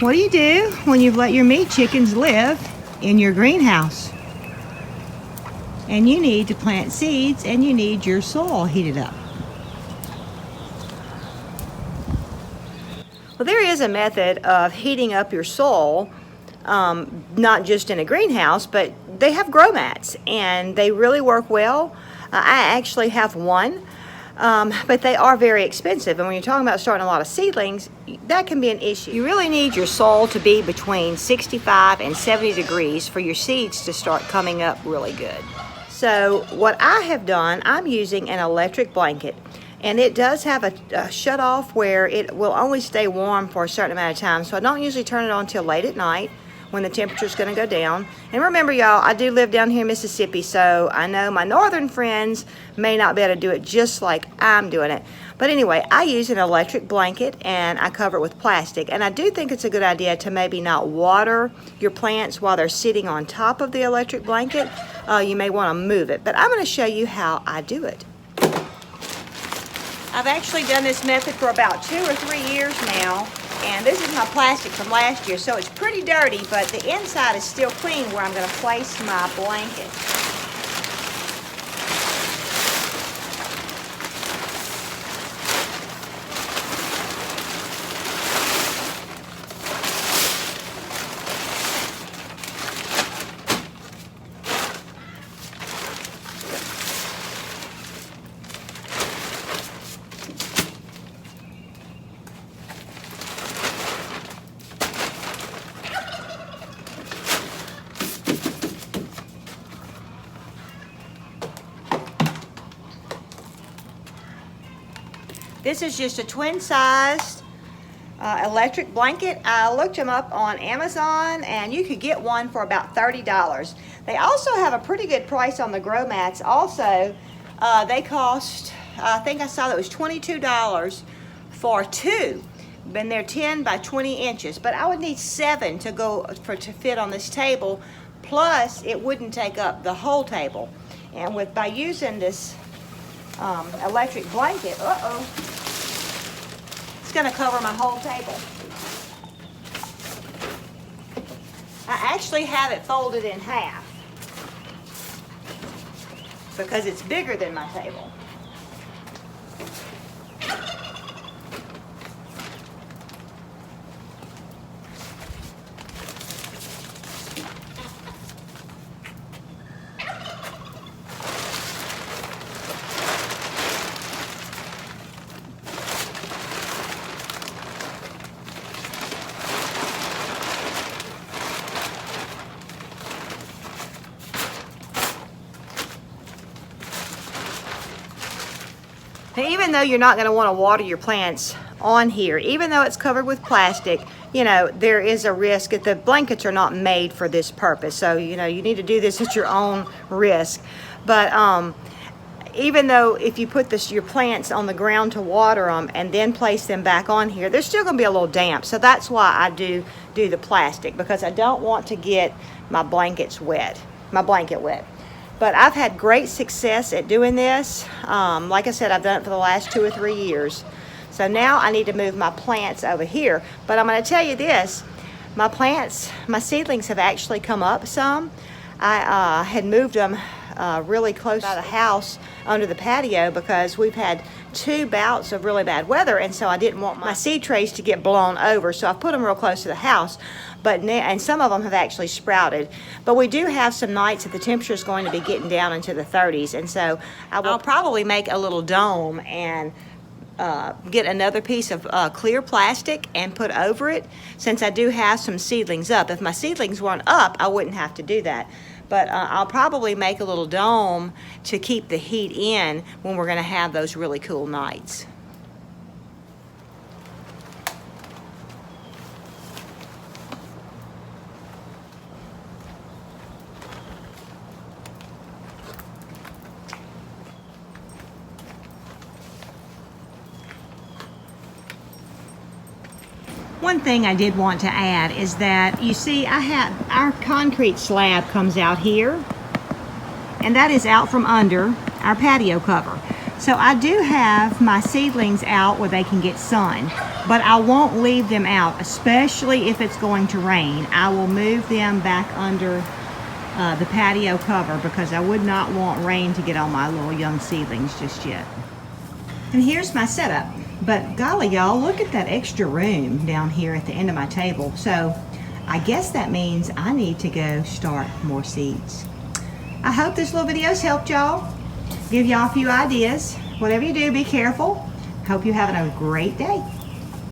What do you do when you've let your meat chickens live in your greenhouse? And you need to plant seeds and you need your soil heated up. Well, there is a method of heating up your soil, not just in a greenhouse, but they have grow mats and they really work well. I actually have one, but they are very expensive. And when you're talking about starting a lot of seedlings, that can be an issue. You really need your soil to be between 65 and 70 degrees for your seeds to start coming up really good. So what I have done, I'm using an electric blanket. And it does have a shut off where it will only stay warm for a certain amount of time. So I don't usually turn it on until late at night when the temperature is going to go down. And remember, y'all, I do live down here in Mississippi, so I know my northern friends may not be able to do it just like I'm doing it. But anyway, I use an electric blanket and I cover it with plastic. And I do think it's a good idea to maybe not water your plants while they're sitting on top of the electric blanket. You may want to move it. But I'm going to show you how I do it. I've actually done this method for about 2 or 3 years now, and this is my plastic from last year, so it's pretty dirty, but the inside is still clean where I'm going to place my blanket. This is just a twin-sized electric blanket. I looked them up on Amazon and you could get one for about $30. They also have a pretty good price on the grow mats. Also, they cost, I think I saw that was $22 for 2. And they're 10 by 20 inches. But I would need 7 to fit on this table. Plus, it wouldn't take up the whole table. And by using this electric blanket, it's going to cover my whole table. I actually have it folded in half because it's bigger than my table. Now, even though you're not going to want to water your plants on here, even though it's covered with plastic, you know, there is a risk that the blankets are not made for this purpose. So, you know, you need to do this at your own risk. But even though if you put your plants on the ground to water them and then place them back on here, they're still going to be a little damp. So that's why I do the plastic, because I don't want to get my blanket wet. But I've had great success at doing this. Like I said, I've done it for the last 2 or 3 years. So now I need to move my plants over here. But I'm going to tell you this, my seedlings have actually come up some. I had moved them really close by the house under the patio because we've had 2 bouts of really bad weather, and so I didn't want my seed trays to get blown over, so I put them real close to the house. And some of them have actually sprouted. But we do have some nights that the temperature is going to be getting down into the 30s, and so I'll probably make a little dome and get another piece of clear plastic and put over it, since I do have some seedlings up. If my seedlings weren't up, I wouldn't have to do that. But I'll probably make a little dome to keep the heat in when we're going to have those really cool nights. One thing I did want to add is that, you see, our concrete slab comes out here, and that is out from under our patio cover. So I do have my seedlings out where they can get sun, but I won't leave them out, especially if it's going to rain. I will move them back under the patio cover because I would not want rain to get on my little young seedlings just yet. And here's my setup. But golly, y'all, look at that extra room down here at the end of my table. So I guess that means I need to go start more seeds. I hope this little video's helped y'all. Give y'all a few ideas. Whatever you do, be careful. Hope you're having a great day.